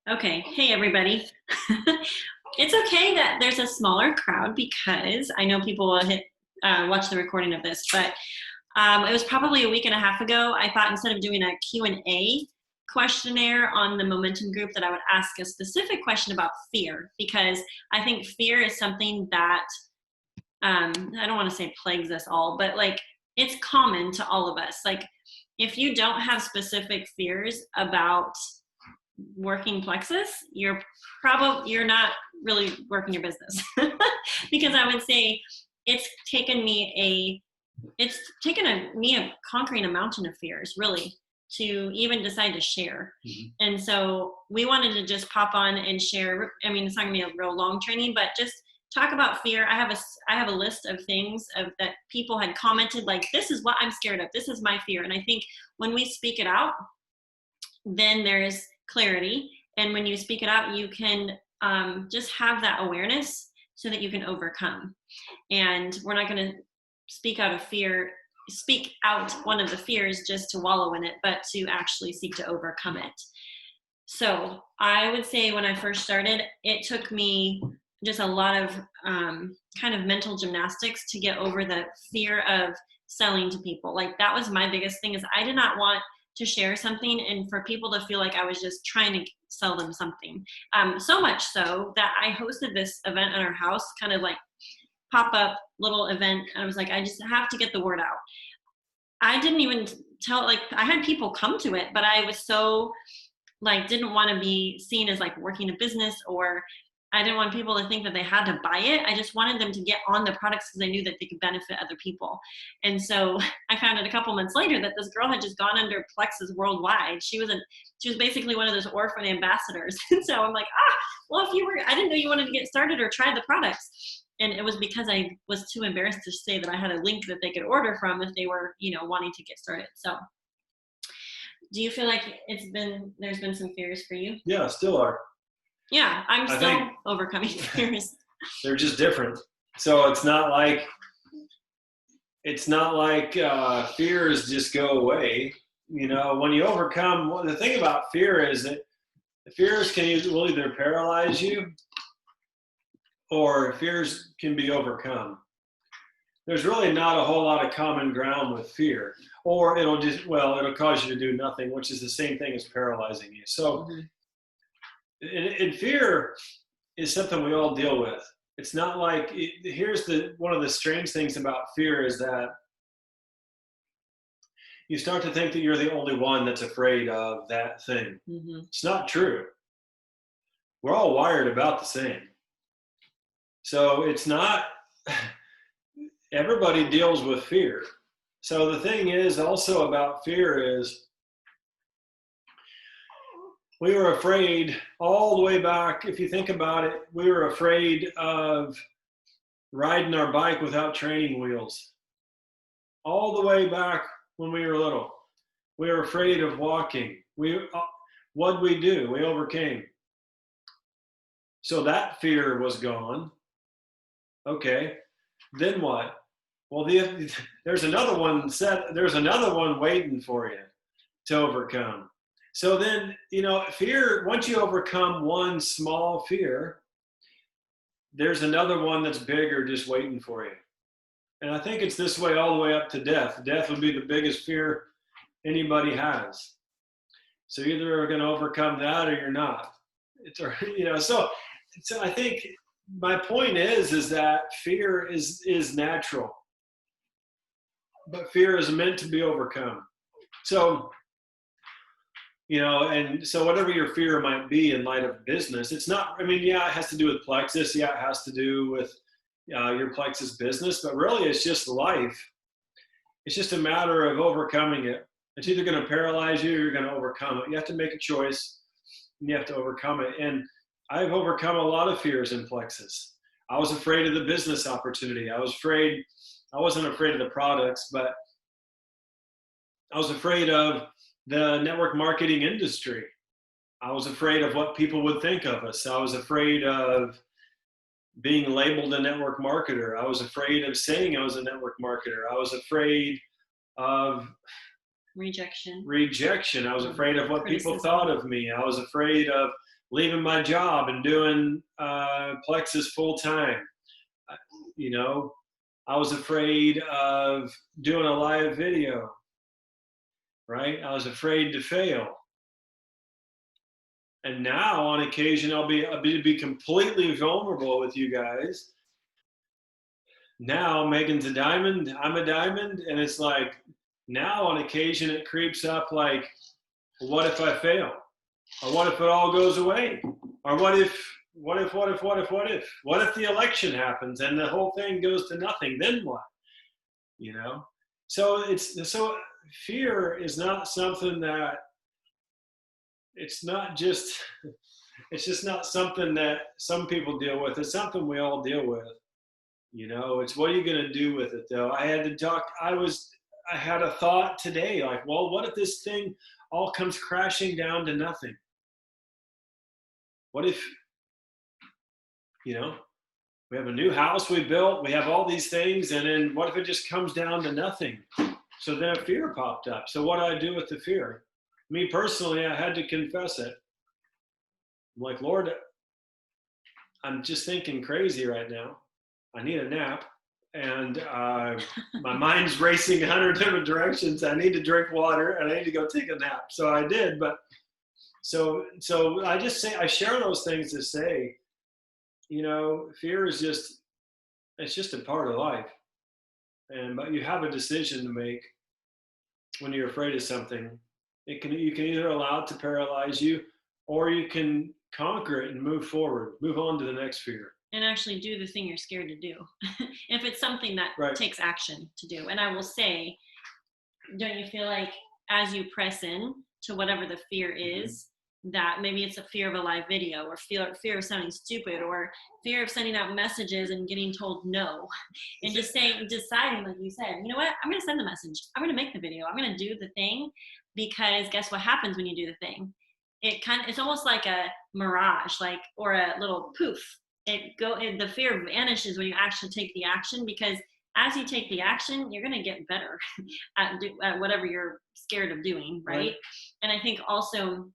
Okay. Hey, everybody. It's okay that there's a smaller crowd because I know people will watch the recording of this, but it was probably a week and a half ago. I thought instead of doing a Q&A questionnaire on the momentum group that I would ask a specific question about fear, because I think fear is something that I don't want to say plagues us all, but like it's common to all of us. Like if you don't have specific fears about working plexus, you're not really working your business. Because I would say it's taken me a conquering a mountain of fears, really, to even decide to share. And so we wanted to just pop on and share. I mean, it's not gonna be a real long training, but just talk about fear. I have a list of things that people had commented, like, this is what I'm scared of, this is my fear. And I think when we speak it out, then there's clarity. And when you speak it out, you can just have that awareness so that you can overcome. And we're not going to speak out one of the fears just to wallow in it, but to actually seek to overcome it. So I would say when I first started, it took me just a lot of kind of mental gymnastics to get over the fear of selling to people. Like that was my biggest thing, is I did not want to share something and for people to feel like I was just trying to sell them something. So much so that I hosted this event at our house, kind of like pop-up little event. And I was like, I just have to get the word out. I didn't even I had people come to it, but I was so didn't want to be seen as like working a business, or I didn't want people to think that they had to buy it. I just wanted them to get on the products because I knew that they could benefit other people. And so I found out a couple months later that this girl had just gone under Plexus worldwide. She was basically one of those orphan ambassadors. And so I'm like, well, I didn't know you wanted to get started or try the products. And it was because I was too embarrassed to say that I had a link that they could order from if they were, wanting to get started. So do you feel like there's been some fears for you? Yeah, still are. Yeah, I'm still overcoming fears. They're just different. So it's not like fears just go away. When you overcome, the thing about fear is that the fears will either paralyze you or fears can be overcome. There's really not a whole lot of common ground with fear, or it'll cause you to do nothing, which is the same thing as paralyzing you. So and fear is something we all deal with. It's not like, one of the strange things about fear is that you start to think that you're the only one that's afraid of that thing. It's not true. We're all wired about the same. So it's not, everybody deals with fear. So the thing is also about fear is, we were afraid all the way back. If you think about it, we were afraid of riding our bike without training wheels. All the way back when we were little, we were afraid of walking. What'd we do? We overcame. So that fear was gone. Okay, then what? Well, there's another one waiting for you to overcome. So then, fear, once you overcome one small fear, there's another one that's bigger just waiting for you. And I think it's this way all the way up to death. Death would be the biggest fear anybody has. So either you're going to overcome that or you're not. So I think my point is that fear is natural, but fear is meant to be overcome. So, and so whatever your fear might be in light of business, it's not, it has to do with plexus. Yeah, it has to do with your plexus business, but really it's just life. It's just a matter of overcoming it. It's either going to paralyze you or you're going to overcome it. You have to make a choice and you have to overcome it. And I've overcome a lot of fears in plexus. I was afraid of the business opportunity. I wasn't afraid of the products, but I was afraid of the network marketing industry. I was afraid of what people would think of us. I was afraid of being labeled a network marketer. I was afraid of saying I was a network marketer. I was afraid of Rejection. I was afraid of what people Criticism. thought of me. I was afraid of leaving my job and doing Plexus full time. You know, I was afraid of doing a live video, right? I was afraid to fail. And now, on occasion, I'll be completely vulnerable with you guys. Now, Megan's a diamond, I'm a diamond, and it's like now, on occasion, it creeps up like, what if I fail? Or what if it all goes away? Or what if the election happens and the whole thing goes to nothing? Then what? You know? So fear is not something that it's just not something that some people deal with. It's something we all deal with. You know, it's what are you going to do with it though? I had a thought today, like, well, what if this thing all comes crashing down to nothing? What if, we have a new house we built, we have all these things, and then what if it just comes down to nothing? So then a fear popped up. So what do I do with the fear? Me personally, I had to confess it. I'm like, Lord, I'm just thinking crazy right now. I need a nap. And my mind's racing 100 different directions. I need to drink water and I need to go take a nap. So I did, but so I share those things to say, fear is it's just a part of life. But you have a decision to make when you're afraid of something. You can either allow it to paralyze you, or you can conquer it and move forward, move on to the next fear. And actually do the thing you're scared to do. If it's something that takes action to do. And I will say, don't you feel like as you press in to whatever the fear is, that maybe it's a fear of a live video, or fear of sounding stupid, or fear of sending out messages and getting told no, and deciding, like you said, you know what, I'm going to send the message, I'm going to make the video, I'm going to do the thing, because guess what happens when you do the thing? It's almost like a mirage, or a little poof. The fear vanishes when you actually take the action, because as you take the action, you're going to get better at whatever you're scared of doing, right? And I think also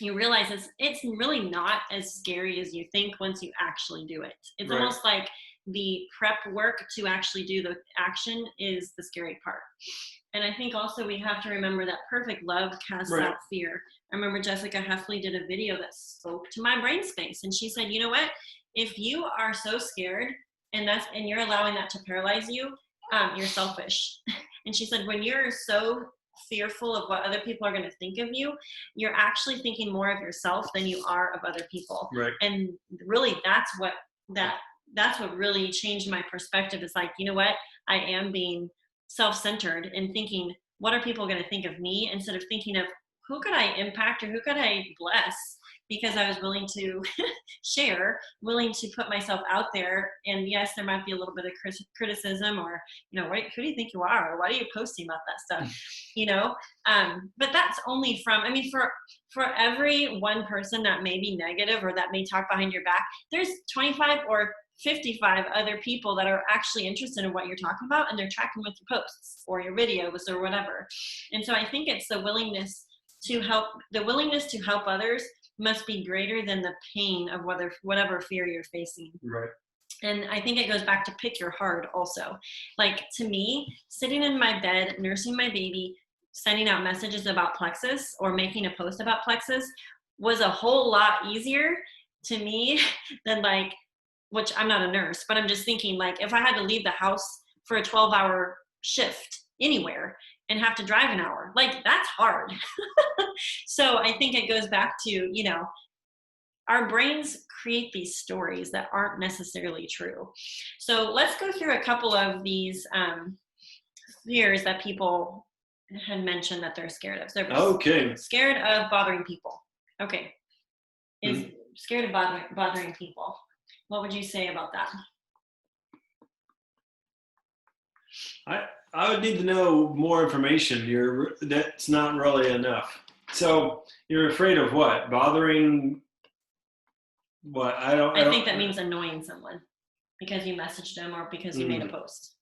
you realize it's really not as scary as you think once you actually do it. It's almost like the prep work to actually do the action is the scary part. And I think also we have to remember that perfect love casts out fear. I remember Jessica Heffley did a video that spoke to my brain space, and she said, you know what? If you are so scared and you're allowing that to paralyze you, you're selfish. And she said, when you're so fearful of what other people are going to think of you, you're actually thinking more of yourself than you are of other people. And really, that's what really changed my perspective. Is like, you know what? I am being self-centered and thinking, what are people going to think of me, instead of thinking of who could I impact or who could I bless, because I was willing to share, willing to put myself out there. And yes, there might be a little bit of criticism, or, who do you think you are? Or why are you posting about that stuff? But that's only for every one person that may be negative or that may talk behind your back, there's 25 or 55 other people that are actually interested in what you're talking about, and they're tracking with your posts or your videos or whatever. And so I think it's the willingness to help others must be greater than the pain of whatever fear you're facing. And I think it goes back to pick your heart also. Like, to me, sitting in my bed, nursing my baby, sending out messages about Plexus or making a post about Plexus was a whole lot easier to me than which I'm not a nurse, but I'm just thinking, if I had to leave the house for a 12-hour shift anywhere and have to drive an hour, that's hard. So I think it goes back to, our brains create these stories that aren't necessarily true. So let's go through a couple of these fears that people had mentioned that they're scared of. So scared of bothering people. Okay. Is scared of bothering people. What would you say about that? I would need to know more information. That's not really enough. So you're afraid of what? Bothering what? I think that means annoying someone because you messaged them or because you made a post.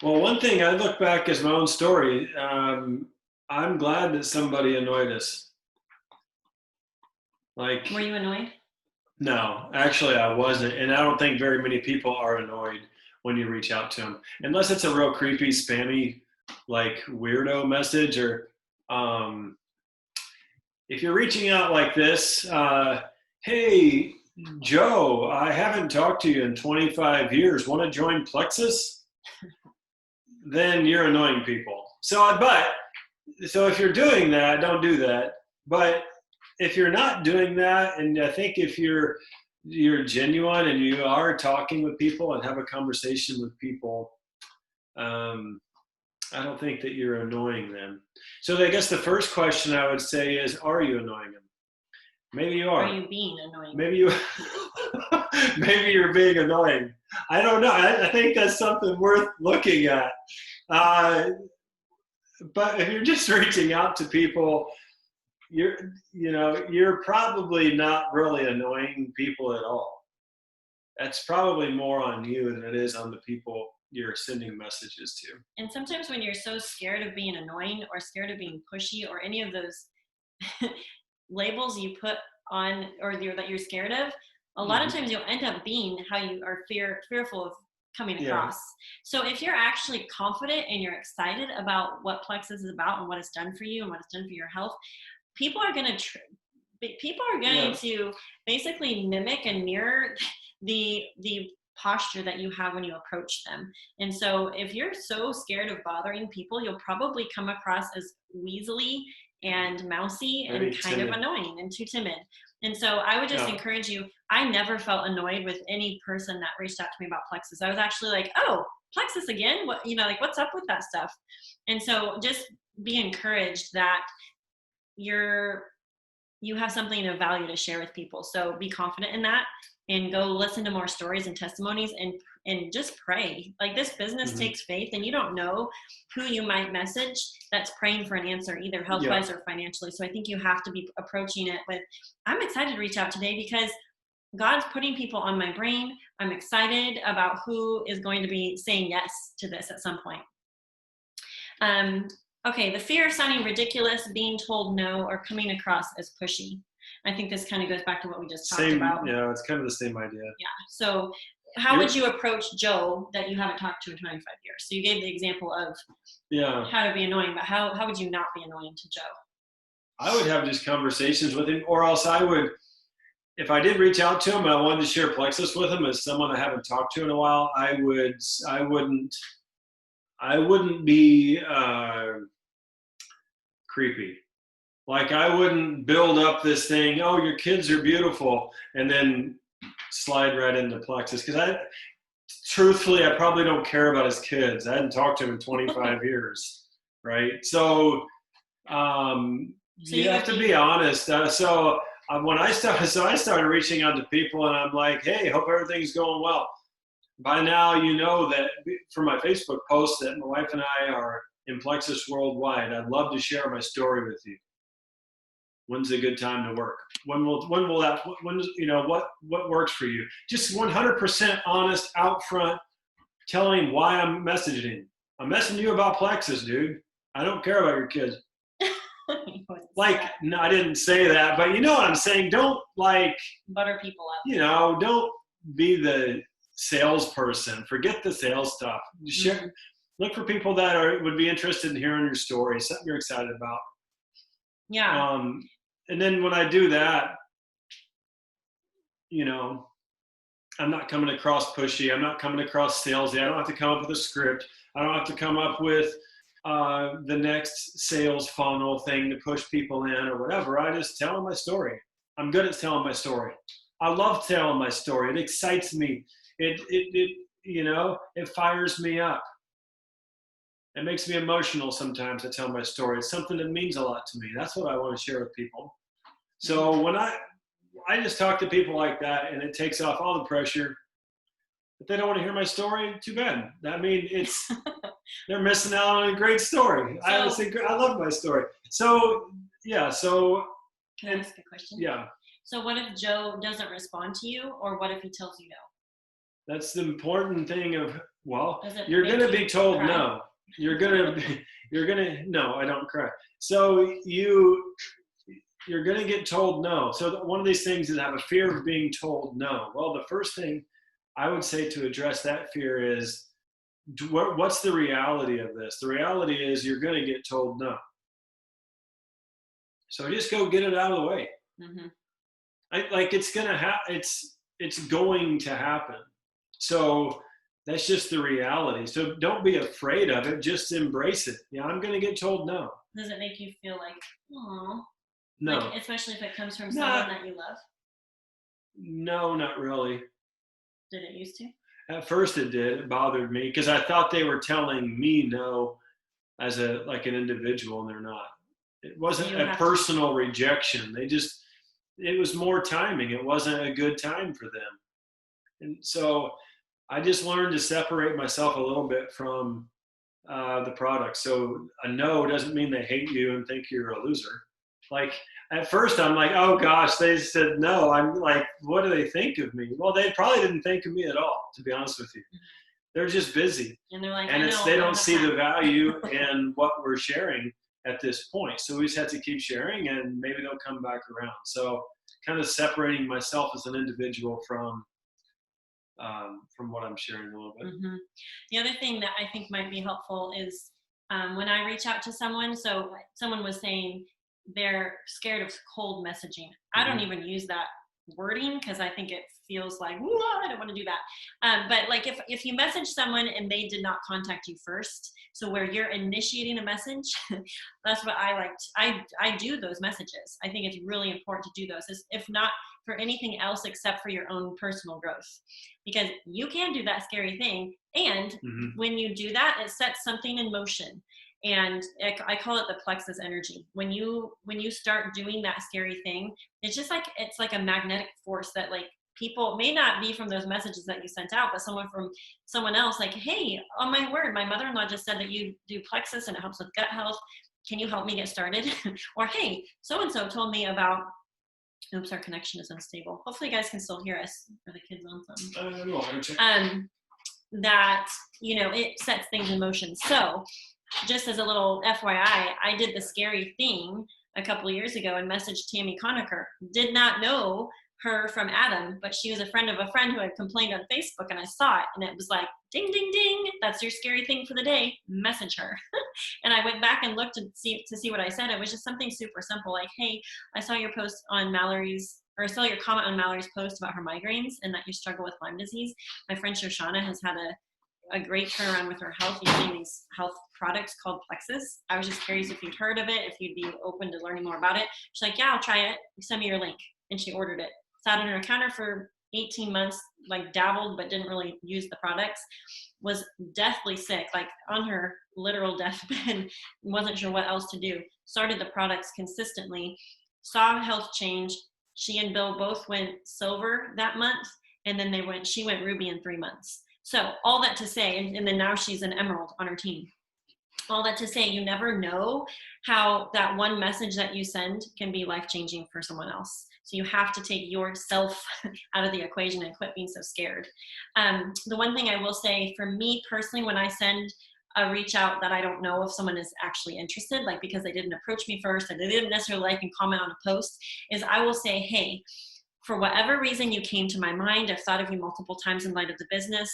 Well, one thing I look back as my own story. I'm glad that somebody annoyed us. Like, Were you annoyed? no, actually, I wasn't, and I don't think very many people are annoyed when you reach out to them, unless it's a real creepy, spammy, like weirdo message, or um, if you're reaching out like this, hey, Joe, I haven't talked to you in 25 years. Want to join Plexus? Then you're annoying people. So if you're doing that, don't do that. But if you're not doing that, and I think if you're genuine and you are talking with people and have a conversation with people, um, I don't think that you're annoying them. So I guess the first question I would say is, are you annoying them? Maybe you Are are. you being annoying? Maybe you. Maybe you're being annoying. I don't know. I think that's something worth looking at. Uh, but if you're just reaching out to people, you're probably not really annoying people at all. That's probably more on you than it is on the people you're sending messages to. And sometimes when you're so scared of being annoying or scared of being pushy or any of those labels you put on or that you're scared of, a lot of times you'll end up being how you are fearful of coming Yeah. across. So if you're actually confident and you're excited about what Plexus is about and what it's done for you and what it's done for your health, people are going to basically mimic and mirror the posture that you have when you approach them. And so if you're so scared of bothering people, you'll probably come across as weaselly and mousy Maybe and kind timid. of annoying and too timid. And so I would just encourage you. I never felt annoyed with any person that reached out to me about Plexus. I was actually like, oh, Plexus again? What, like, what's up with that stuff? And so just be encouraged that you have something of value to share with people. So be confident in that and go listen to more stories and testimonies and just pray. Like, this business takes faith, and you don't know who you might message that's praying for an answer, either health-wise or financially. So I think you have to be approaching it with, I'm excited to reach out today because God's putting people on my brain. I'm excited about who is going to be saying yes to this at some point. Okay, the fear of sounding ridiculous, being told no, or coming across as pushy. I think this kind of goes back to what we just talked about. Yeah, it's kind of the same idea. Yeah. So how would you approach Joe that you haven't talked to in 25 years? So you gave the example of how to be annoying, but how would you not be annoying to Joe? I would have just conversations with him, or else I would, if I did reach out to him and I wanted to share Plexus with him as someone I haven't talked to in a while, I wouldn't be creepy. Like, I wouldn't build up this thing, oh, your kids are beautiful, and then slide right into Plexus. Because truthfully, I probably don't care about his kids. I hadn't talked to him in 25 years, right? So you have to be honest. When I started reaching out to people, and I'm like, hey, hope everything's going well. By now, you know that from my Facebook post that my wife and I are in Plexus worldwide. I'd love to share my story with you. When's a good time to work? When what works for you? Just 100% honest, out front, telling why I'm messaging. I'm messaging you about Plexus, dude. I don't care about your kids. No, I didn't say that, but you know what I'm saying. Don't butter people up. Don't be the salesperson. Forget the sales stuff. Look for people that would be interested in hearing your story, something you're excited about. Yeah. And then when I do that, I'm not coming across pushy. I'm not coming across salesy. I don't have to come up with a script. I don't have to come up with the next sales funnel thing to push people in or whatever. I just tell them my story. I'm good at telling my story. I love telling my story. It excites me. It fires me up. It makes me emotional sometimes to tell my story. It's something that means a lot to me. That's what I want to share with people. So when I just talk to people like that, and it takes off all the pressure. If they don't want to hear my story, too bad. I mean, they're missing out on a great story. I love my story. So, yeah. So, can I ask a question? Yeah. So what if Joe doesn't respond to you, or what if he tells you no? That's the important thing of, well, Does it you're make going to you be told cry? no. No, I don't cry. So you're going to get told no. So one of these things is have a fear of being told no. Well, the first thing I would say to address that fear is, what's the reality of this? The reality is you're going to get told no. So just go get it out of the way. Mm-hmm. It's going to it's going to happen. So that's just the reality. So don't be afraid of it. Just embrace it. Yeah, I'm going to get told no. Does it make you feel like, oh, No. like, especially if it comes from someone that you love? No, not really. Did it used to? At first it did. It bothered me because I thought they were telling me no as an individual, and they're not. It wasn't a personal rejection. It was more timing. It wasn't a good time for them. And so I just learned to separate myself a little bit from the product. So a no doesn't mean they hate you and think you're a loser. Like at first I'm like, oh gosh, they said no. I'm like, what do they think of me? Well, they probably didn't think of me at all, to be honest with you. They're just busy. And they're like, and they don't see the value in what we're sharing at this point. So we just have to keep sharing, and maybe they'll come back around. So kind of separating myself as an individual from what I'm sharing a little bit. Mm-hmm. The other thing that I think might be helpful is when I reach out to someone. So someone was saying they're scared of cold messaging. I don't even use that wording because I think it feels like, I don't want to do that. But like if you message someone and they did not contact you first, so where you're initiating a message, that's what I like. I do those messages. I think it's really important to do those, if not for anything else except for your own personal growth, because you can do that scary thing. And when you do that, it sets something in motion. And I call it the plexus energy. When you start doing that scary thing, it's like a magnetic force that like people may not be from those messages that you sent out, but someone else like, hey, oh my word, my mother-in-law just said that you do plexus and it helps with gut health. Can you help me get started? Or hey, so-and-so told me about, oops, our connection is unstable. Hopefully you guys can still hear us. Are the kids on something? That, it sets things in motion. So just as a little FYI, I did the scary thing a couple of years ago and messaged Tammy Conacher. Did not know her from Adam, but she was a friend of a friend who had complained on Facebook, and I saw it, and it was like, ding, ding, ding, that's your scary thing for the day, message her. And I went back and looked to see what I said. It was just something super simple, like, hey, I saw your post on Mallory's, or I saw your comment on Mallory's post about her migraines and that you struggle with Lyme disease. My friend Shoshana has had a great turnaround with her health using these health products called Plexus. I was just curious if you'd heard of it, if you'd be open to learning more about it. She's like, yeah, I'll try it. Send me your link. And she ordered it. Sat on her counter for 18 months, like dabbled, but didn't really use the products. Was deathly sick, like on her literal deathbed, wasn't sure what else to do. Started the products consistently, saw health change. She and Bill both went silver that month, and then she went ruby in 3 months. So all that to say, and then now she's an emerald on her team. All that to say, you never know how that one message that you send can be life-changing for someone else. So you have to take yourself out of the equation and quit being so scared. The one thing I will say for me personally, when I send a reach out that I don't know if someone is actually interested, like because they didn't approach me first or they didn't necessarily like and comment on a post, is I will say, hey, for whatever reason you came to my mind, I've thought of you multiple times in light of the business.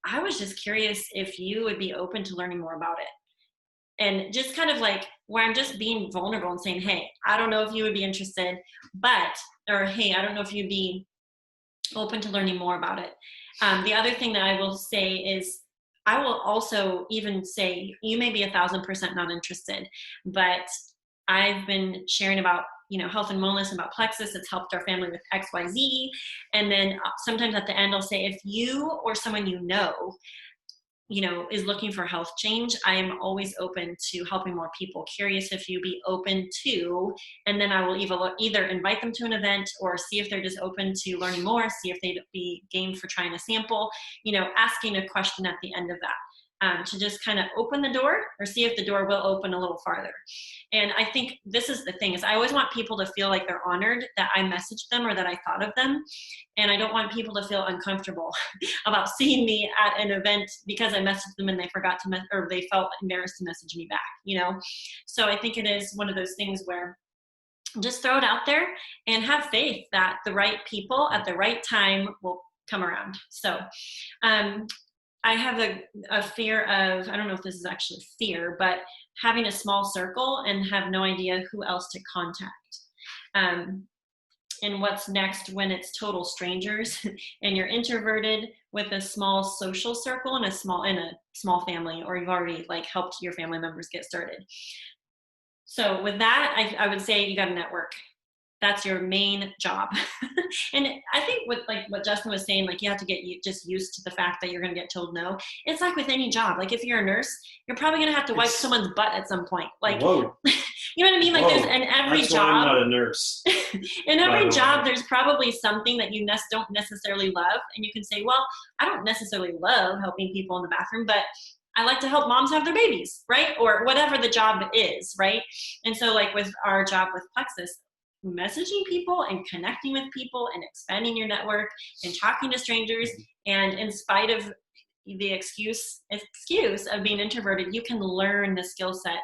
I was just curious if you would be open to learning more about it. And just kind of like where I'm just being vulnerable and saying, hey, I don't know if you would be interested, or hey, I don't know if you'd be open to learning more about it. The other thing that I will say is I will also even say, you may be 1,000% not interested, but I've been sharing about, health and wellness, about Plexus. It's helped our family with XYZ. And then sometimes at the end, I'll say, if you or someone is looking for health change, I am always open to helping more people. Curious if you'd be open to, and then I will either invite them to an event or see if they're just open to learning more, see if they'd be game for trying a sample, asking a question at the end of that. to just kind of open the door or see if the door will open a little farther. And I think this is the thing is I always want people to feel like they're honored that I messaged them or that I thought of them. And I don't want people to feel uncomfortable about seeing me at an event because I messaged them and they forgot to or they felt embarrassed to message me back, you know? So I think it is one of those things where just throw it out there and have faith that the right people at the right time will come around. So, I have a fear of, I don't know if this is actually fear, but having a small circle and have no idea who else to contact. And what's next when it's total strangers and you're introverted with a small social circle and a small family, or you've already like helped your family members get started. So with that, I would say you got to network. That's your main job. And I think with like what Justin was saying, like you have to get just used to the fact that you're going to get told no. It's like with any job. Like if you're a nurse, you're probably going to have to wipe someone's butt at some point. Like, whoa. You know what I mean? Like whoa. there's in every That's job. Why I'm not a nurse. In every job, there's probably something that you don't necessarily love. And you can say, well, I don't necessarily love helping people in the bathroom, but I like to help moms have their babies, right? Or whatever the job is, right? And so like with our job with Plexus, messaging people and connecting with people and expanding your network and talking to strangers, and in spite of the excuse of being introverted, you can learn the skill set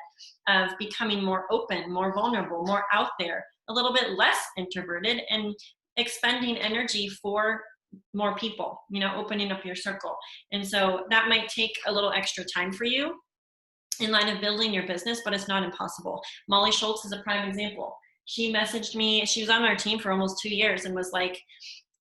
of becoming more open, more vulnerable, more out there, a little bit less introverted, and expending energy for more people, you know, opening up your circle. And so that might take a little extra time for you in line of building your business, but it's not impossible. Molly Schultz is a prime example. She messaged me, she was on our team for almost 2 years and was like,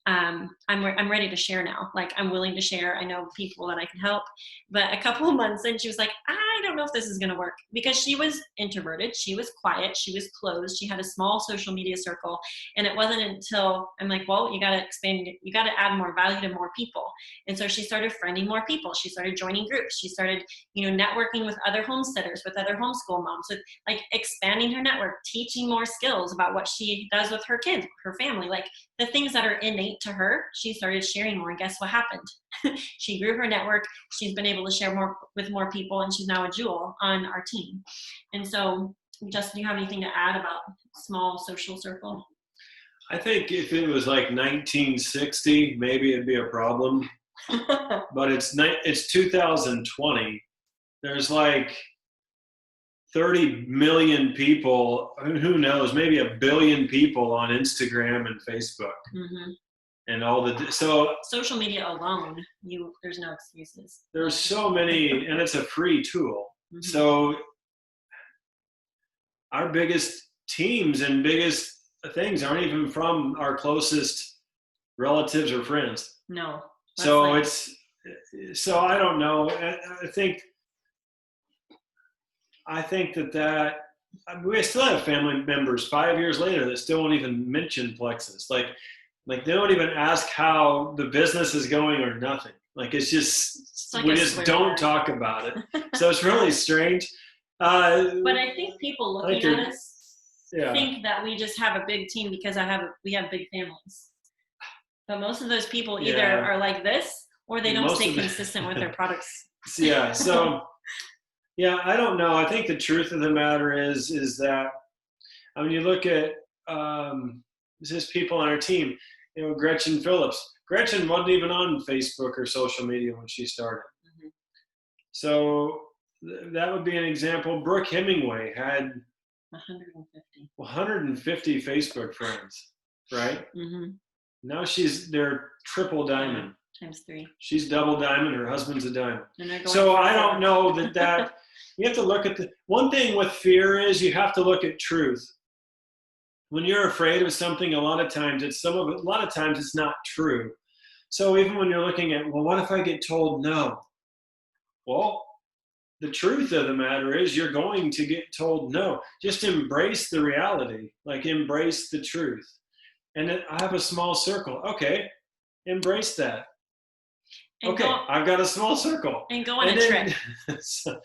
I'm ready to share now. Like, I'm willing to share. I know people that I can help. But a couple of months in, she was like, I don't know if this is going to work, because she was introverted. She was quiet. She was closed. She had a small social media circle. And it wasn't until I'm like, well, you got to expand. You got to add more value to more people. And so she started friending more people. She started joining groups. She started, networking with other homesteaders, with other homeschool moms, with like expanding her network, teaching more skills about what she does with her kids, her family, like the things that are innate to her. She started sharing more, and guess what happened? She grew her network. She's been able to share more with more people, and she's now a jewel on our team. And so, Justin, do you have anything to add about small social circle? I think if it was like 1960, maybe it'd be a problem. But it's 2020. There's like 30 million people, who knows, maybe 1 billion people on Instagram and Facebook. Mm-hmm. And all so social media alone, there's no excuses. There's so many, and it's a free tool. Mm-hmm. So our biggest teams and biggest things aren't even from our closest relatives or friends. No. So so I don't know. I think that we still have family members 5 years later that still won't even mention Plexus. Like they don't even ask how the business is going or nothing. Like it's like we just don't talk about it. So it's really strange. But I think people looking at us think that we just have a big team because we have big families. But most of those people either are like this, or they don't stay consistent with their products. Yeah. So I don't know. I think the truth of the matter is that when you look at just people on our team, Gretchen Phillips. Gretchen wasn't even on Facebook or social media when she started. Mm-hmm. So that would be an example. Brooke Hemingway had 150 Facebook friends, right? Mm-hmm. Now they're triple diamond. Times 3. She's double diamond. Her husband's a diamond. So I don't know that you have to look at one thing with fear is you have to look at truth. When you're afraid of something, a lot of times it's not true. So even when you're looking at, well, what if I get told no? Well, the truth of the matter is you're going to get told no. Just embrace the reality, like embrace the truth. And I have a small circle. Okay, embrace that. And I've got a small circle. And go on a trip. So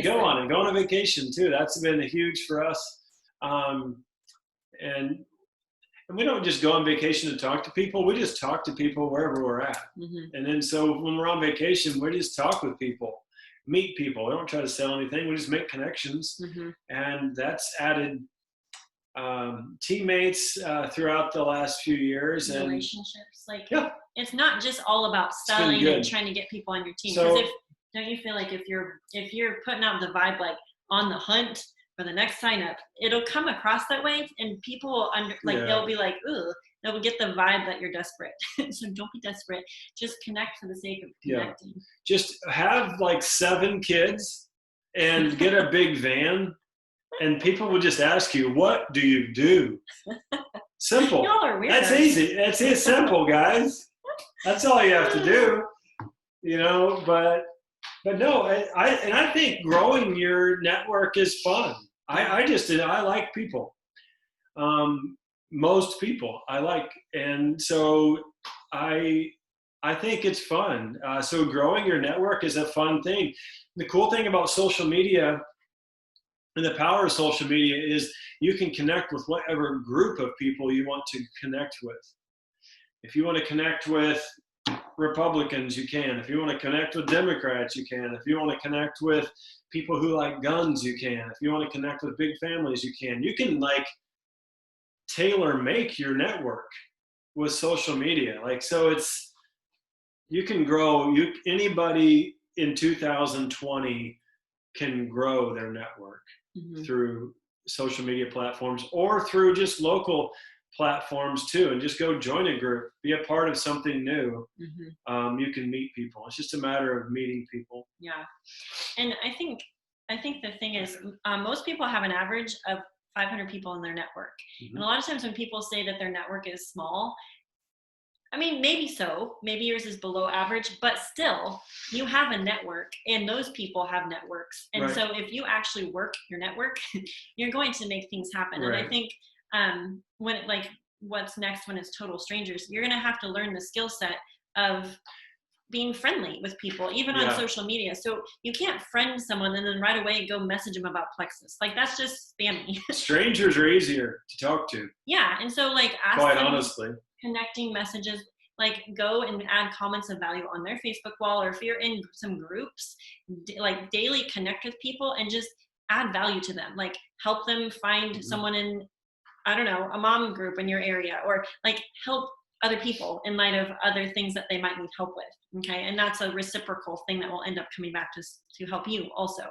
go on and go on a vacation too. That's been huge for us. And we don't just go on vacation to talk to people. We just talk to people wherever we're at. Mm-hmm. And then so when we're on vacation, we just talk with people. meet people. We don't try to sell anything. We just make connections. And that's added teammates throughout the last few years. And relationships. Like, it's not just all about selling and trying to get people on your team. So, because don't you feel like if you're putting out the vibe like on the hunt for the next sign up, it'll come across that way, and people they'll be like, ooh, they'll get the vibe that you're desperate. So don't be desperate. Just connect for the sake of connecting. Just have like 7 kids and get a big van, and people will just ask you, what do you do? Simple. Y'all are weird. That's easy. That's it. Simple, guys. That's all you have to do. But no, I think growing your network is fun. I like people. Most people I like, and so I think it's fun. So growing your network is a fun thing. The cool thing about social media and the power of social media is you can connect with whatever group of people you want to connect with. If you want to connect with Republicans, you can. If you want to connect with Democrats, you can. If you want to connect with people who like guns, you can. If you want to connect with big families, you can. You can tailor make your network with social media. So you can grow. Anybody in 2020 can grow their network through social media platforms or through just local platforms too, and just go join a group, be a part of something new. You can meet people. It's just a matter of meeting people. Yeah. And I think the thing is, most people have an average of 500 people in their network. And a lot of times when people say that their network is small, I mean, maybe so, maybe yours is below average, but still you have a network, and those people have networks. And so if you actually work your network, you're going to make things happen. And I think what's next when it's total strangers, you're going to have to learn the skill set of being friendly with people, even on social media. So you can't friend someone and then right away go message them about plexus. That's just spammy. Strangers are easier to talk to. Yeah. And so ask quite them, honestly, connecting messages, go and add comments of value on their Facebook wall, or if you're in some groups, daily connect with people and just add value to them. Help them find someone in, I don't know, a mom group in your area, or help other people in light of other things that they might need help with. Okay. And that's a reciprocal thing that will end up coming back to help you also.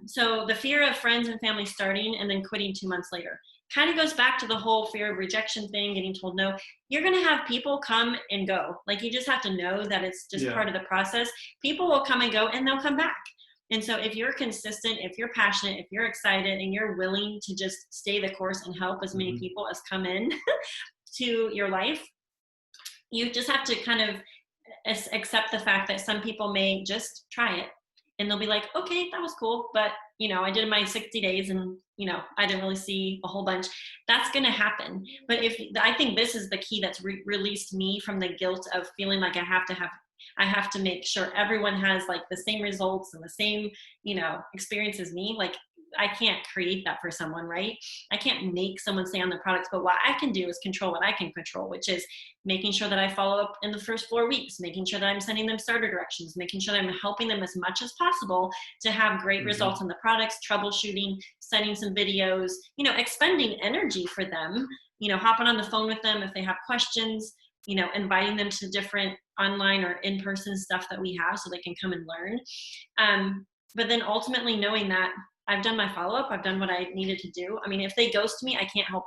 So the fear of friends and family starting and then quitting 2 months later kind of goes back to the whole fear of rejection thing, getting told no. You're going to have people come and go. You just have to know that it's just part of the process. People will come and go, and they'll come back. And so if you're consistent, if you're passionate, if you're excited, and you're willing to just stay the course and help as many people as come in to your life, you just have to kind of accept the fact that some people may just try it, and they'll be like, okay, that was cool, but I did my 60 days and I didn't really see a whole bunch. That's going to happen. But I think this is the key that's released me from the guilt of feeling like I have to make sure everyone has the same results and the same experience as me. I can't create that for someone, right? I can't make someone stay on the products, but what I can do is control what I can control, which is making sure that I follow up in the first 4 weeks, making sure that I'm sending them starter directions, making sure that I'm helping them as much as possible to have great results on the products, troubleshooting, sending some videos, expending energy for them, hopping on the phone with them if they have questions, inviting them to different online or in-person stuff that we have so they can come and learn. But then ultimately knowing that I've done my follow-up. I've done what I needed to do. I mean, if they ghost me, I can't help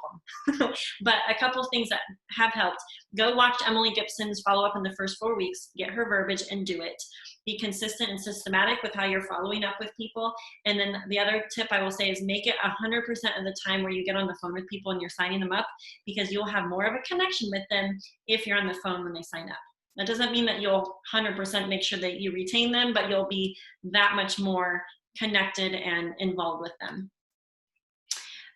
them. But a couple of things that have helped. Go watch Emily Gibson's follow-up in the first 4 weeks. Get her verbiage and do it. Be consistent and systematic with how you're following up with people. And then the other tip I will say is make it 100% of the time where you get on the phone with people and you're signing them up, because you'll have more of a connection with them if you're on the phone when they sign up. That doesn't mean that you'll 100% make sure that you retain them, but you'll be that much more connected and involved with them.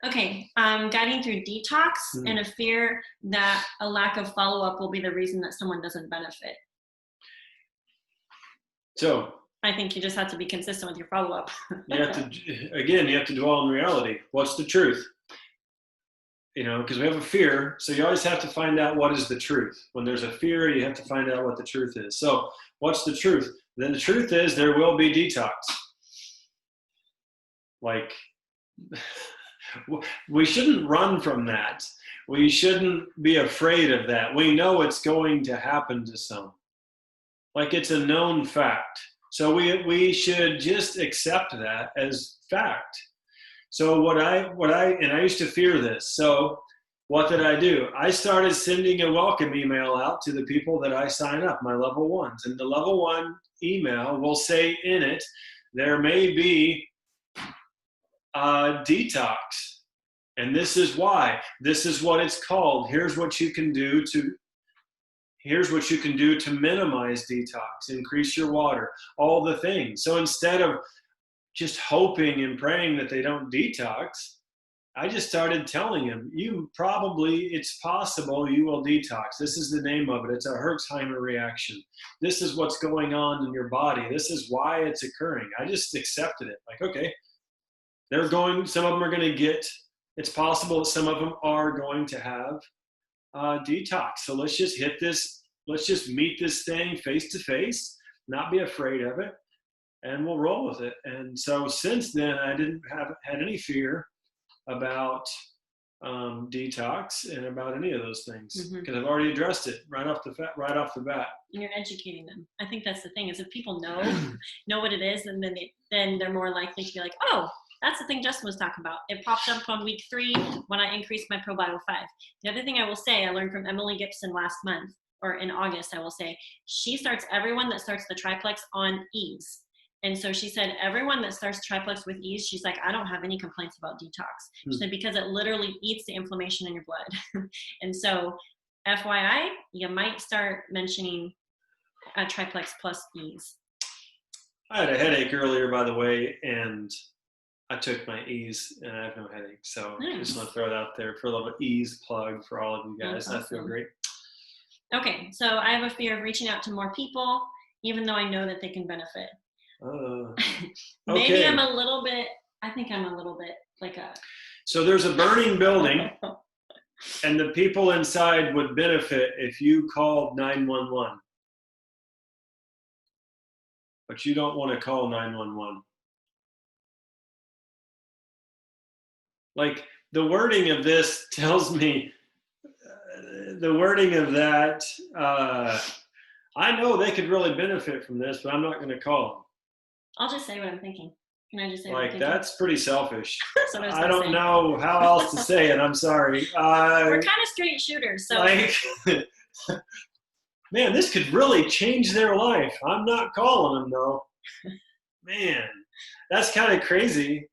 Okay, guiding through detox and a fear that a lack of follow-up will be the reason that someone doesn't benefit. So I think you just have to be consistent with your follow-up. you have to dwell on reality. What's the truth? Because we have a fear, so you always have to find out what is the truth. When there's a fear, you have to find out what the truth is. So what's the truth? then the truth is there will be detox. Like, we shouldn't run from that. We shouldn't be afraid of that. We know it's going to happen to some. Like, it's a known fact. So we should just accept that as fact. So and I used to fear this. So what did I do? I started sending a welcome email out to the people that I sign up, my level ones. And the level one email will say in it, there may be a detox. And this is why. This is what it's called. Here's what you can do to minimize detox, increase your water, all the things. So instead of just hoping and praying that they don't detox, I just started telling them, it's possible you will detox. This is the name of it. It's a Herxheimer reaction. This is what's going on in your body. This is why it's occurring. I just accepted it. Like, okay, some of them are going to get, it's possible that some of them are going to have detox. So let's just meet this thing face to face, not be afraid of it, and we'll roll with it. And so since then, I didn't had any fear about detox and about any of those things, because I've already addressed it right off the bat. And you're educating them. I think that's the thing, is if people know what it is, and then they're more likely to be like, oh, that's the thing Justin was talking about. It popped up on week 3 when I increased my ProBio 5. The other thing I will say, I learned from Emily Gibson last month, or in August, I will say, she starts everyone that starts the triplex on ease. And so she said, everyone that starts triplex with ease, she's like, I don't have any complaints about detox. She said, because it literally eats the inflammation in your blood. And so FYI, you might start mentioning a triplex plus ease. I had a headache earlier, by the way, and I took my ease and I have no headache. So nice. Just want to throw it out there for a little ease plug for all of you guys. Awesome. I feel great. Okay, so I have a fear of reaching out to more people, even though I know that they can benefit. Maybe I'm a little bit like a... So there's a burning building and the people inside would benefit if you called 911. But you don't want to call 911. Like, the wording of this tells me, the wording of that, I know they could really benefit from this, but I'm not going to call them. I'll just say what I'm thinking. Can I just say like, that's pretty selfish. I don't know how else to say it. I'm sorry. We're kind of straight shooters. So. Like, man, this could really change their life. I'm not calling them, though. Man, that's kind of crazy.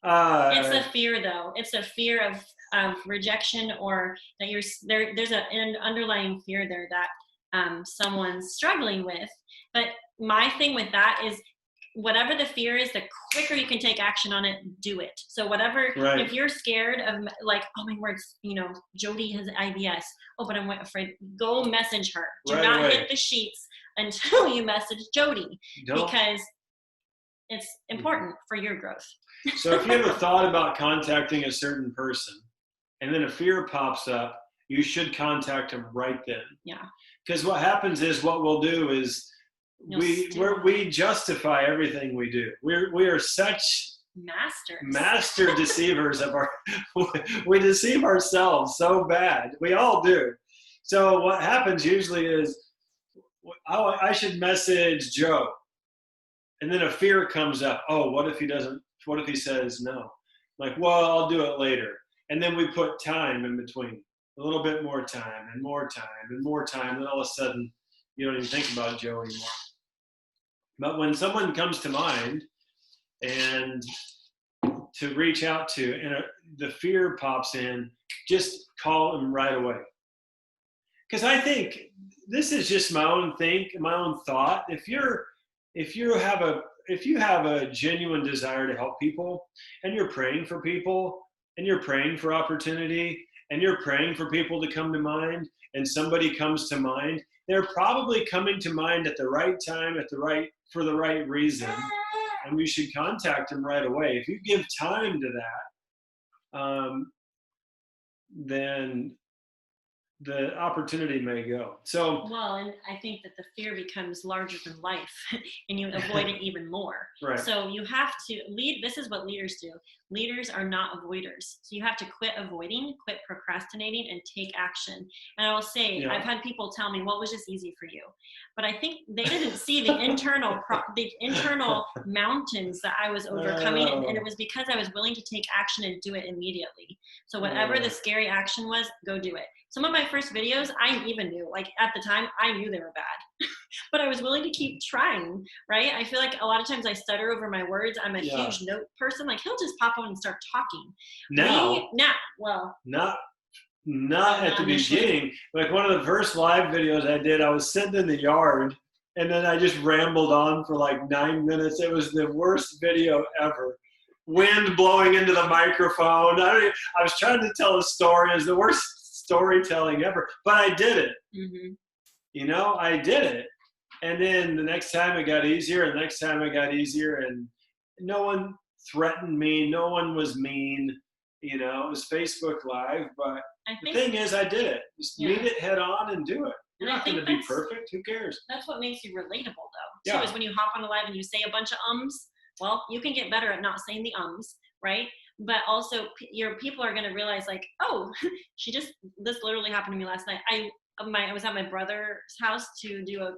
It's a fear, though. It's a fear of rejection, or that there's an underlying fear there that someone's struggling with. But my thing with that is, whatever the fear is, the quicker you can take action on it, do it. So whatever, right. If you're scared of, like, oh my words, Jody has IBS. Oh, but I'm afraid. Go message her. Do not hit the sheets until you message Jody, because it's important for your growth. So if you ever thought about contacting a certain person and then a fear pops up, you should contact them right then. Yeah. Because what happens is, what we'll do is, we justify everything we do. We are such master deceivers of we deceive ourselves so bad. We all do. So what happens usually is, I should message Joe, and then a fear comes up. Oh, what if he says no? Like, well, I'll do it later. And then we put time in between, a little bit more time and more time and more time. And then all of a sudden, you don't even think about Joe anymore. But when someone comes to mind and to reach out to, and the fear pops in, just call them right away. Because I think this is just my own thought. If you have a genuine desire to help people, and you're praying for people, and you're praying for opportunity, and you're praying for people to come to mind, and somebody comes to mind, they're probably coming to mind at the right time, for the right reason, and we should contact them right away. If you give time to that, then the opportunity may go. So, well, and I think that the fear becomes larger than life and you avoid it even more. right. So you have to lead. This is what leaders do. Leaders are not avoiders. So you have to quit avoiding, quit procrastinating, and take action. And I will say, Yeah. I've had people tell me, what was just easy for you? But I think they didn't see the internal mountains that I was overcoming. And it was because I was willing to take action and do it immediately. So whatever the scary action was, go do it. Some of my first videos, I even knew, like at the time, I knew they were bad, but I was willing to keep trying, right? I feel like a lot of times I stutter over my words. I'm a huge note person. Like he'll just pop on and start talking. Not at the beginning. Like one of the first live videos I did, I was sitting in the yard and then I just rambled on for like 9 minutes. It was the worst video ever. Wind blowing into the microphone. I was trying to tell a story. It was the worst storytelling ever, but I did it. I did it. And then the next time it got easier, and the next time it got easier, and no one threatened me. No one was mean. It was Facebook Live, but the thing is, I did it. Just meet it head on and do it. You're not going to be perfect. Who cares? That's what makes you relatable, though. Too, is when you hop on the live and you say a bunch of ums. Well, you can get better at not saying the ums, right? But also, your people are going to realize, like, oh, this literally happened to me last night. I was at my brother's house to do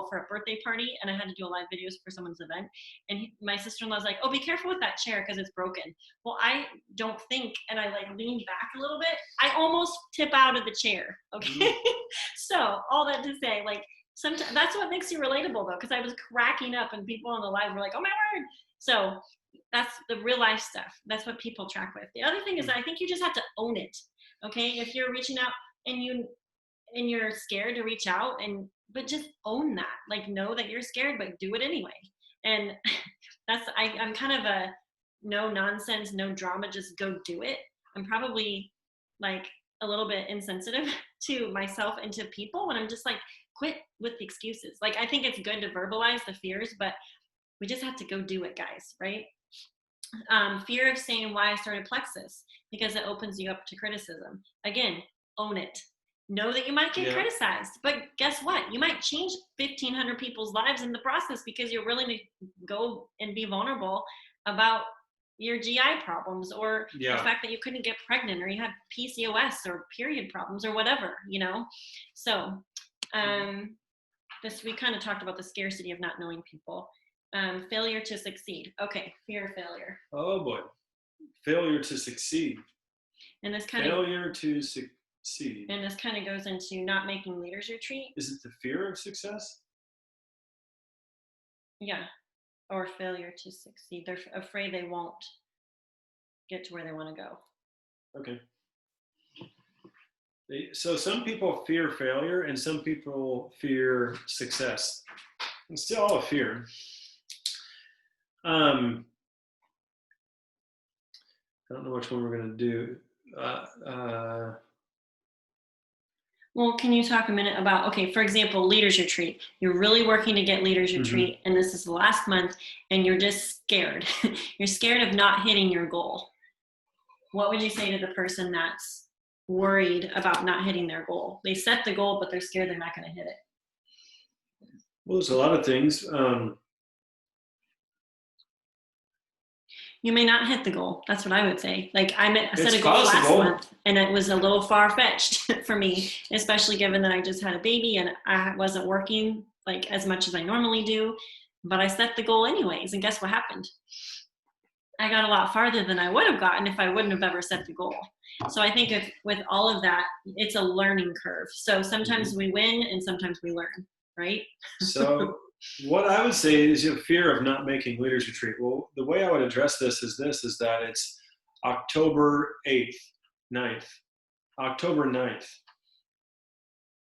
for a birthday party, and I had to do a live videos for someone's event. And my sister-in-law was like, "Oh, be careful with that chair because it's broken." Well, I don't think, and I like leaned back a little bit. I almost tip out of the chair. Okay, so all that to say, like, sometimes that's what makes you relatable, though, because I was cracking up, and people on the live were like, "Oh my word!" So that's the real life stuff. That's what people track with. The other thing is, I think you just have to own it. Okay, if you're reaching out and you're scared to reach out, but just own that. Like, know that you're scared, but do it anyway. And I'm kind of a no nonsense, no drama, just go do it. I'm probably like a little bit insensitive to myself and to people when I'm just like, quit with the excuses. Like, I think it's good to verbalize the fears, but we just have to go do it, guys, right? Fear of saying why I started Plexus, because it opens you up to criticism. Again, own it. Know that you might get criticized, but guess what? You might change 1,500 people's lives in the process because you're willing to go and be vulnerable about your GI problems, or the fact that you couldn't get pregnant, or you had PCOS or period problems or whatever, So we kind of talked about the scarcity of not knowing people. Failure to succeed. Okay, fear of failure. Oh boy, failure to succeed. And this kind failure to succeed. And this kind of goes into not making leaders retreat. Is it the fear of success? Yeah, or failure to succeed. They're afraid they won't get to where they want to go. Okay. So some people fear failure and some people fear success. It's still all a fear. I don't know which one we're going to do. Well, can you talk a minute about, okay, for example, leaders retreat. You're really working to get leaders retreat, and this is the last month, and you're just scared. You're scared of not hitting your goal. What would you say to the person that's worried about not hitting their goal? They set the goal, but they're scared they're not going to hit it. Well, there's a lot of things. You may not hit the goal. That's what I would say. Like, I set a goal last month, and it was a little far-fetched for me, especially given that I just had a baby and I wasn't working like as much as I normally do. But I set the goal anyways, and guess what happened? I got a lot farther than I would have gotten if I wouldn't have ever set the goal. So I think with all of that, it's a learning curve. So sometimes we win and sometimes we learn, right? So what I would say is your fear of not making leaders retreat. Well, the way I would address this is that it's October 8th, 9th, October 9th.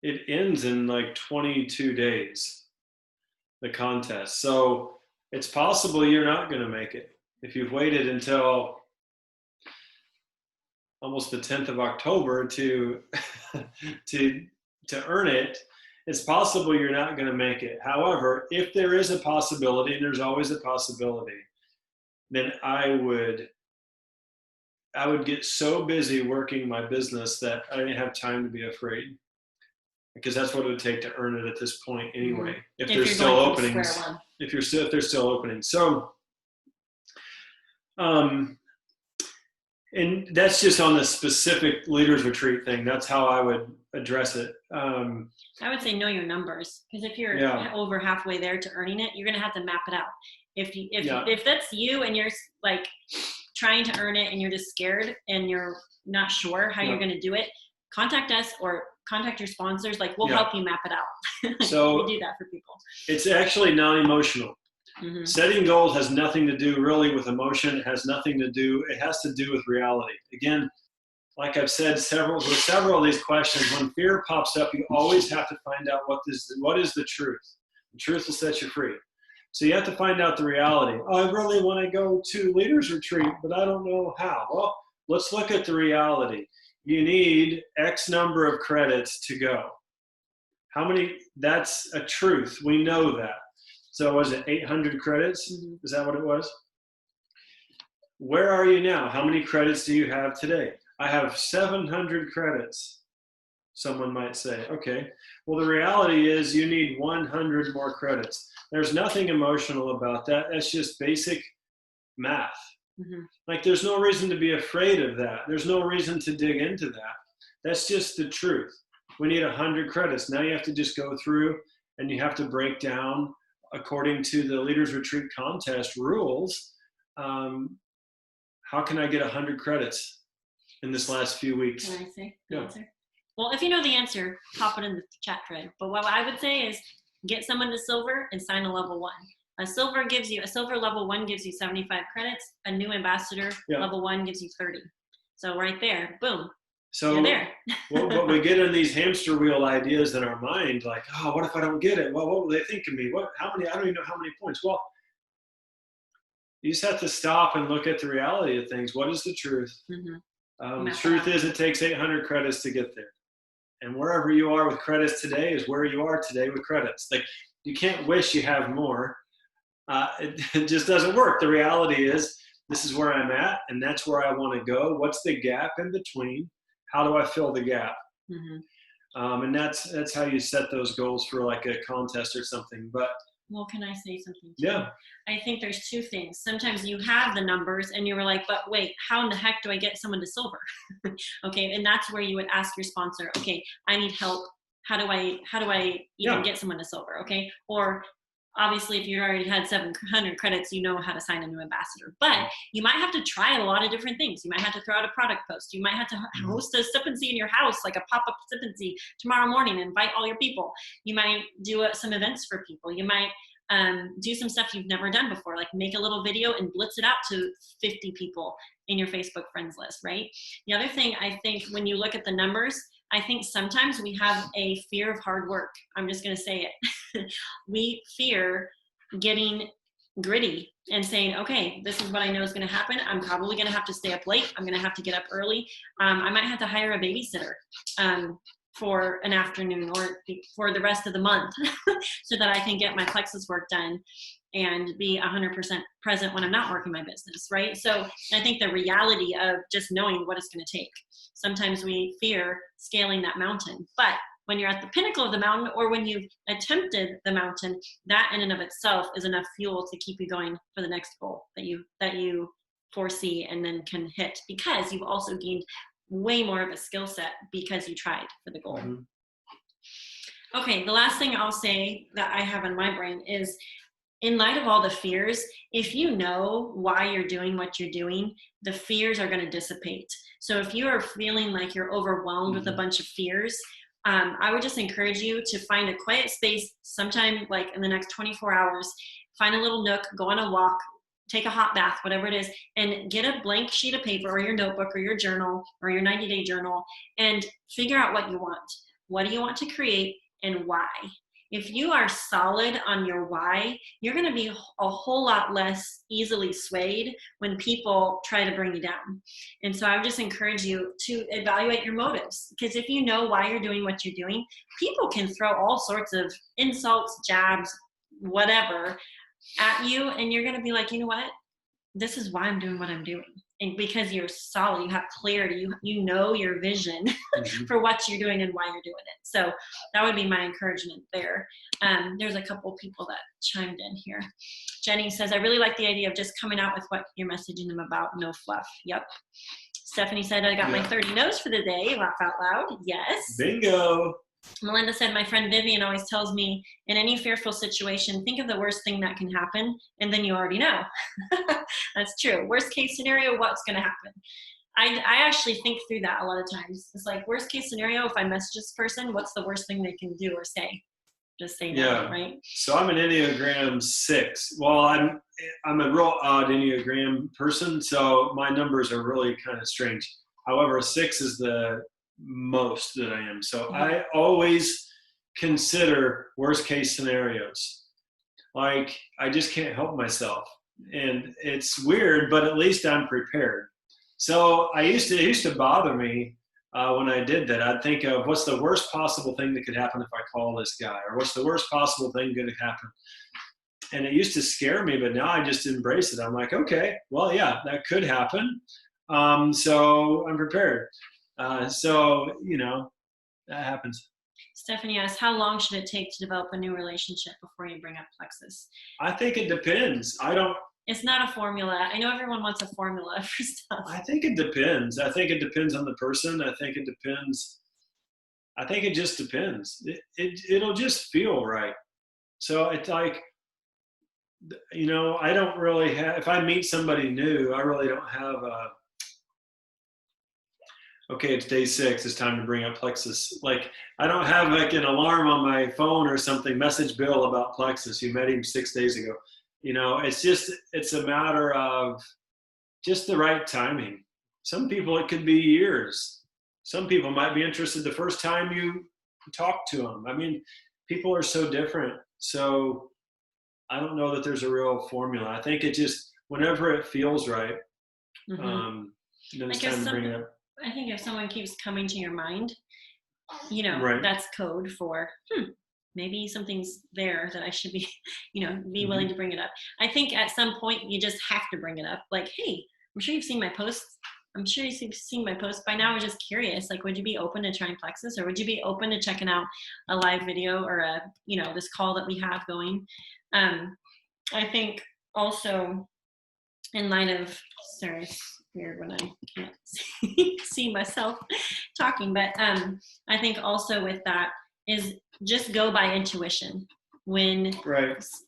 It ends in like 22 days, the contest. So it's possible you're not going to make it. If you've waited until almost the 10th of October to earn it, it's possible you're not going to make it. However, if there is a possibility, and there's always a possibility, then I would I would get so busy working my business that I didn't have time to be afraid, because that's what it would take to earn it at this point anyway. If there's still openings, if there's still openings. So, and that's just on the specific leaders retreat thing. That's how I would address it. I would say know your numbers, because if you're over halfway there to earning it, you're going to have to map it out. If that's you and you're like trying to earn it and you're just scared and you're not sure how you're going to do it, contact us or contact your sponsors. Like, we'll help you map it out. So we do that for people. It's actually non-emotional. Mm-hmm. Setting goals has nothing to do really with emotion. It has nothing to do. It has to do with reality. Again, like I've said several of these questions, when fear pops up, you always have to find out what is the truth. The truth will set you free. So you have to find out the reality. Oh, I really want to go to leaders retreat, but I don't know how. Well, let's look at the reality. You need X number of credits to go. How many? That's a truth. We know that. So was it 800 credits? Mm-hmm. Is that what it was? Where are you now? How many credits do you have today? I have 700 credits. Someone might say, okay, well, the reality is you need 100 more credits. There's nothing emotional about that. That's just basic math. Mm-hmm. Like, there's no reason to be afraid of that. There's no reason to dig into that. That's just the truth. We need 100 credits. Now you have to just go through and you have to break down according to the Leaders Retreat Contest rules. How can I get 100 credits in this last few weeks? Can I say the answer? Well, if you know the answer, pop it in the chat thread. But what I would say is get someone to silver and sign a level 1. A silver level 1 gives you 75 credits. A new ambassador level 1 gives you 30. So right there, boom. So you're there. what we get in these hamster wheel ideas in our mind, like, oh, what if I don't get it? Well, what will they think of me? How many? I don't even know how many points. Well, you just have to stop and look at the reality of things. What is the truth? Mm-hmm. The truth is it takes 800 credits to get there. And wherever you are with credits today is where you are today with credits. Like, you can't wish you have more. It just doesn't work. The reality is this is where I'm at, and that's where I want to go. What's the gap in between? How do I fill the gap? Mm-hmm. And that's how you set those goals for like a contest or something. But well, can I say something? Yeah. I think there's two things. Sometimes you have the numbers and you were like, but wait, how in the heck do I get someone to silver? Okay. And that's where you would ask your sponsor, okay, I need help. How do I even get someone to silver? Okay. Or obviously, if you already had 700 credits, you know how to sign a new ambassador. But you might have to try a lot of different things. You might have to throw out a product post. You might have to host a sip and see in your house, like a pop-up sip and see tomorrow morning, and invite all your people. You might do some events for people. You might do some stuff you've never done before, like make a little video and blitz it out to 50 people in your Facebook friends list, right? The other thing, I think when you look at the numbers, I think sometimes we have a fear of hard work. I'm just going to say it. We fear getting gritty and saying, okay, this is what I know is going to happen. I'm probably going to have to stay up late. I'm going to have to get up early. I might have to hire a babysitter for an afternoon or for the rest of the month so that I can get my Plexus work done and be 100% present when I'm not working my business, right? So I think the reality of just knowing what it's going to take. Sometimes we fear scaling that mountain, but when you're at the pinnacle of the mountain or when you've attempted the mountain, that in and of itself is enough fuel to keep you going for the next goal that you foresee and then can hit, because you've also gained way more of a skill set because you tried for the goal. Mm-hmm. Okay, the last thing I'll say that I have in my brain is, in light of all the fears, if you know why you're doing what you're doing, the fears are going to dissipate. So if you are feeling like you're overwhelmed with a bunch of fears, I would just encourage you to find a quiet space sometime like in the next 24 hours, find a little nook, go on a walk, take a hot bath, whatever it is, and get a blank sheet of paper or your notebook or your journal or your 90-day journal and figure out what you want. What do you want to create and why? If you are solid on your why, you're going to be a whole lot less easily swayed when people try to bring you down. And so I would just encourage you to evaluate your motives, because if you know why you're doing what you're doing, people can throw all sorts of insults, jabs, whatever at you, and you're going to be like, you know what? This is why I'm doing what I'm doing. and because you're solid, you have clarity, you know your vision for what you're doing and why you're doing it. So that would be my encouragement there. There's a couple people that chimed in here. Jenny says, I really like the idea of just coming out with what you're messaging them about, no fluff. Yep. Stephanie said, I got my 30 no's for the day. Laugh out loud. Yes. Bingo. Melinda said, my friend Vivian always tells me, in any fearful situation, think of the worst thing that can happen, and then you already know. That's true. Worst case scenario, what's going to happen? I actually think through that a lot of times. It's like, worst case scenario, if I message this person, what's the worst thing they can do or say? Just say no, right? So I'm an Enneagram 6. Well, I'm a real odd Enneagram person, so my numbers are really kind of strange. However, a 6 is the most that I am. So I always consider worst case scenarios. Like, I just can't help myself. And it's weird, but at least I'm prepared. So it used to bother me when I did that. I'd think of what's the worst possible thing that could happen if I call this guy, or what's the worst possible thing that could happen. And it used to scare me, but now I just embrace it. I'm like, okay, well, yeah, that could happen. So I'm prepared. So, that happens. Stephanie asks, how long should it take to develop a new relationship before you bring up plexus? I think it depends. It's not a formula. I know everyone wants a formula for stuff. I think it depends. I think it depends on the person. I think it just depends. It'll just feel right. So it's like, I don't really have, if I meet somebody new, I really don't have okay, it's day 6, it's time to bring up plexus. Like, I don't have like an alarm on my phone or something, message Bill about plexus. You met him 6 days ago. It's a matter of just the right timing. Some people, it could be years. Some people might be interested the first time you talk to them. I mean, people are so different. So I don't know that there's a real formula. I think it just, whenever it feels right, then it's time to bring it up. I think if someone keeps coming to your mind, Right. that's code for, maybe something's there that I should be, be willing to bring it up. I think at some point you just have to bring it up. Like, hey, I'm sure you've seen my posts. I'm sure you've seen my post by now. We're just curious. Like, would you be open to trying plexus, or would you be open to checking out a live video or this call that we have going? I think also in light of, sorry, it's weird when I can't see myself talking, but I think also with that is just go by intuition. When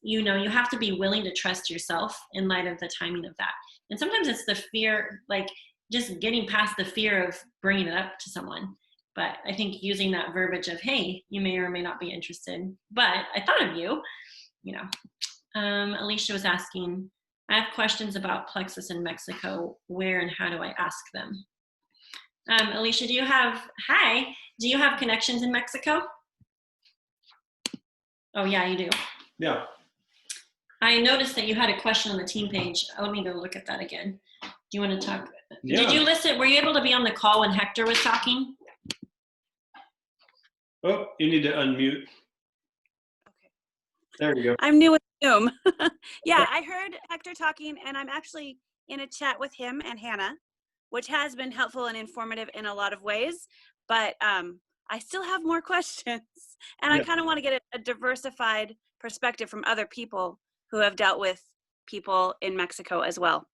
you have to be willing to trust yourself in light of the timing of that. And sometimes it's the fear, like just getting past the fear of bringing it up to someone. But I think using that verbiage of, hey, you may or may not be interested, but I thought of you, Alicia was asking, I have questions about plexus in Mexico. Where and how do I ask them? Alicia, do you have connections in Mexico? Oh yeah, you do. Yeah. I noticed that you had a question on the team page. Let me go look at that again. Do you want to talk? Yeah. Did you listen? Were you able to be on the call when Hector was talking? Oh, you need to unmute. Okay. There you go. I'm new with Zoom. Yeah, I heard Hector talking, and I'm actually in a chat with him and Hannah, which has been helpful and informative in a lot of ways. But I still have more questions, and I kind of want to get a diversified perspective from other people who have dealt with people in Mexico as well.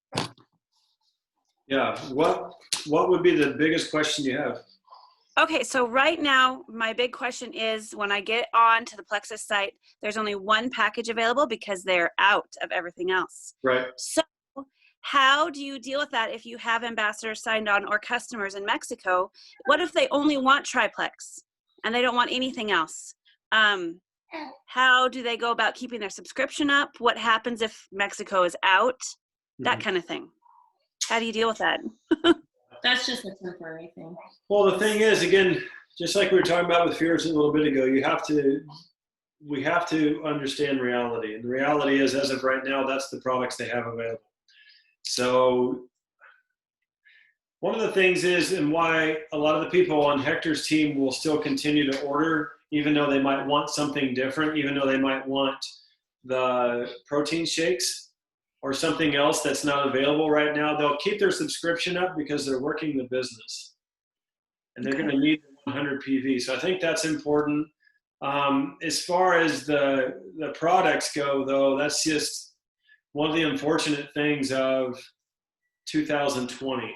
Yeah. What would be the biggest question you have? Okay, so right now, my big question is when I get on to the Plexus site, there's only one package available because they're out of everything else. Right. So how do you deal with that if you have ambassadors signed on or customers in Mexico? What if they only want triplex and they don't want anything else? How do they go about keeping their subscription up? What happens if Mexico is out? That kind of thing. How do you deal with that? That's just a temporary thing. Well, the thing is, again, just like we were talking about with fears a little bit ago, we have to understand reality. And the reality is, as of right now, that's the products they have available. So one of the things is, and why a lot of the people on Hector's team will still continue to order, even though they might want something different, even though they might want the protein shakes or something else that's not available right now, they'll keep their subscription up because they're working the business. And they're going to need the 100 PV. So I think that's important. As far as the products go, though, that's just one of the unfortunate things of 2020.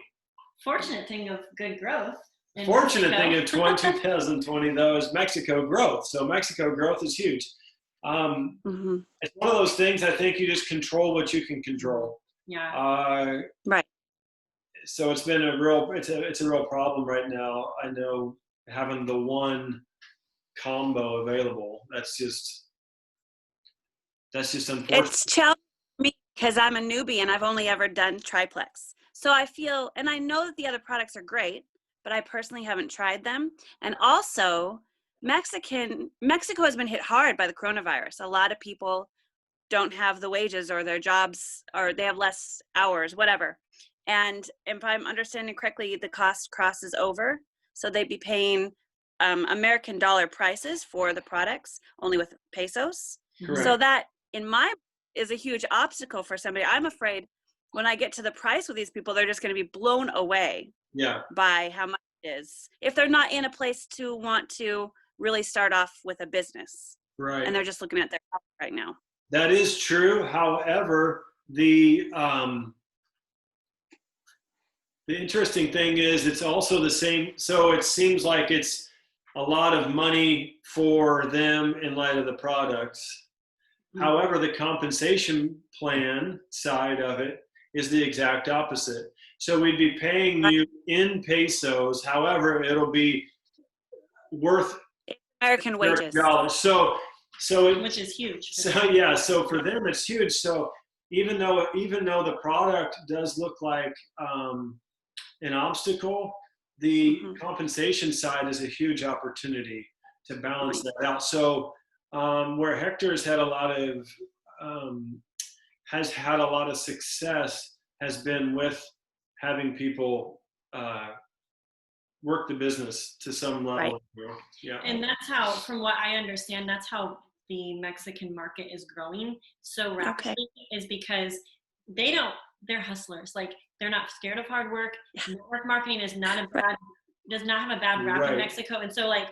Fortunate thing of good growth. Fortunate thing of 2020, though, is Mexico growth. So Mexico growth is huge. It's one of those things, I think you just control what you can control. Yeah. Right. So it's been it's a real problem right now. I know having the one combo available, that's just unfortunate. It's challenging for me because I'm a newbie and I've only ever done triplex. So I feel, and I know that the other products are great, but I personally haven't tried them. And also, Mexico has been hit hard by the coronavirus. A lot of people don't have the wages, or their jobs, or they have less hours, whatever. And if I'm understanding correctly, the cost crosses over. So they'd be paying American dollar prices for the products, only with pesos. Correct. So that, in my, is a huge obstacle for somebody. I'm afraid when I get to the price with these people, they're just going to be blown away by how much it is, if they're not in a place to want to really start off with a business. Right. And they're just looking at their health right now. That is true. However, the interesting thing is it's also the same. So it seems like it's a lot of money for them in light of the products. However, the compensation plan side of it is the exact opposite. So we'd be paying you in pesos. However, it'll be worth American wages. Dollars. So which is huge. So for them it's huge. So even though the product does look like an obstacle, the compensation side is a huge opportunity to balance that out. So where Hector's had a lot of has had a lot of success has been with having people work the business to some level. Right. Yeah. And that's how, from what I understand, that's how the Mexican market is growing so rapidly, is because they're hustlers. Like, they're not scared of hard work. Network marketing is not does not have a bad rap in Mexico. And so, like,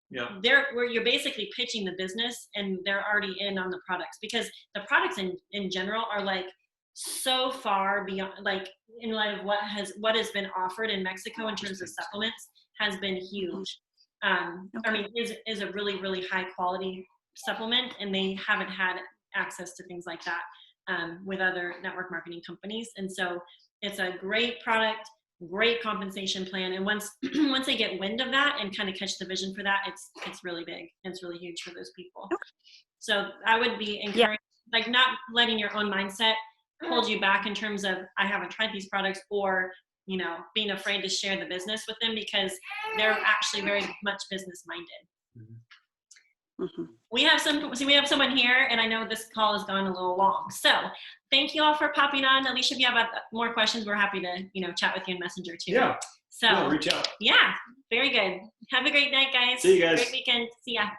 you're basically pitching the business and they're already in on the products, because the products in general are like so far beyond, like, in light of what has been offered in Mexico in terms of supplements has been huge. I mean, is a really, really high quality supplement, and they haven't had access to things like that with other network marketing companies. And so it's a great product, great compensation plan. And once they get wind of that and kind of catch the vision for that, it's really big and it's really huge for those people. So I would be encouraged, like, not letting your own mindset hold you back in terms of, I haven't tried these products, or, you know, being afraid to share the business with them, because they're actually very much business minded. We have someone here, and I know this call has gone a little long. So thank you all for popping on. Alicia, if you have more questions, we're happy to, chat with you in Messenger too. Yeah. So reach out. Yeah, very good. Have a great night, guys. See you guys. Great weekend. See ya.